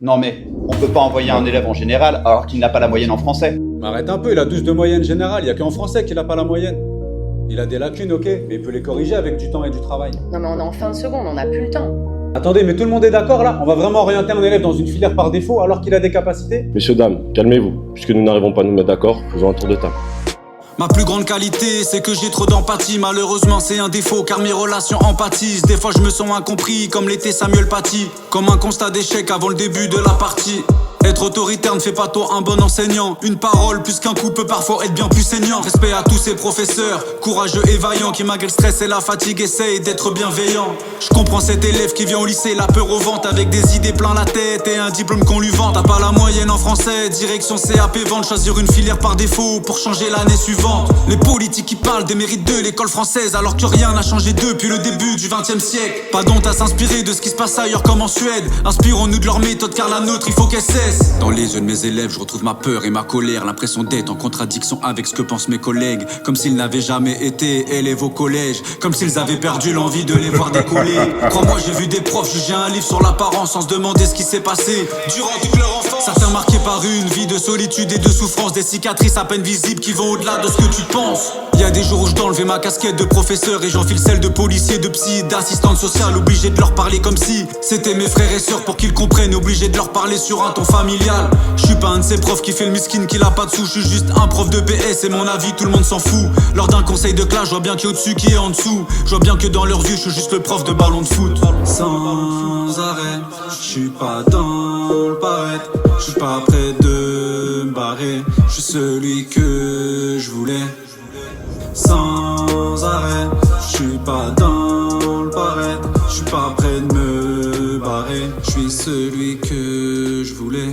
Non mais, on peut pas envoyer un élève en général alors qu'il n'a pas la moyenne en français. Mais arrête un peu, il a 12 de moyenne générale, il y a qu'en français qu'il a pas la moyenne. Il a des lacunes, ok, mais il peut les corriger avec du temps et du travail. Non mais on est en fin de seconde, on n'a plus le temps. Attendez, mais tout le monde est d'accord là? On va vraiment orienter un élève dans une filière par défaut alors qu'il a des capacités? Messieurs, dames, calmez-vous. Puisque nous n'arrivons pas à nous mettre d'accord, faisons un tour de table. Ma plus grande qualité, c'est que j'ai trop d'empathie. Malheureusement, c'est un défaut car mes relations empathisent. Des fois, je me sens incompris, comme l'était Samuel Paty. Comme un constat d'échec avant le début de la partie. Être autoritaire ne fait pas toi un bon enseignant. Une parole plus qu'un coup peut parfois être bien plus saignant. Respect à tous ces professeurs, courageux et vaillants, qui malgré le stress et la fatigue essayent d'être bienveillants. Je comprends cet élève qui vient au lycée, la peur au ventre, avec des idées plein la tête et un diplôme qu'on lui vante. T'as pas la moyenne en français, direction CAP vente. Choisir une filière par défaut pour changer l'année suivante. Les politiques qui parlent des mérites de l'école française, alors que rien n'a changé depuis le début du 20e siècle. Pas d'honte à s'inspirer de ce qui se passe ailleurs comme en Suède. Inspirons-nous de leur méthode car la nôtre il faut qu'elle cesse. Dans les yeux de mes élèves, je retrouve ma peur et ma colère, l'impression d'être en contradiction avec ce que pensent mes collègues. Comme s'ils n'avaient jamais été élèves au collège, comme s'ils avaient perdu l'envie de les voir décoller. Crois-moi, j'ai vu des profs juger un livre sur l'apparence sans se demander ce qui s'est passé durant toute leur enfance. Certains marqués par une vie de solitude et de souffrance, des cicatrices à peine visibles qui vont au-delà de ce que tu penses. Y a des jours où je dois enlever ma casquette de professeur et j'enfile celle de policier, de psy, d'assistante sociale, obligé de leur parler comme si c'était mes frères et sœurs pour qu'ils comprennent, obligé de leur parler sur un ton familial. Je suis pas un de ces profs qui fait le miskin, qui l'a pas de sous, je suis juste un prof de PS et mon avis tout le monde s'en fout. Lors d'un conseil de classe, je vois bien qui est au-dessus, qui est en dessous. Je vois bien que dans leurs yeux, je suis juste le prof de ballon de foot. Sans arrêt, je suis pas dans le paraître, je suis pas près de me barrer, je suis celui que je voulais. Sans arrêt, je suis pas dans le paraître, je suis pas près de me barrer, je suis celui que je voulais.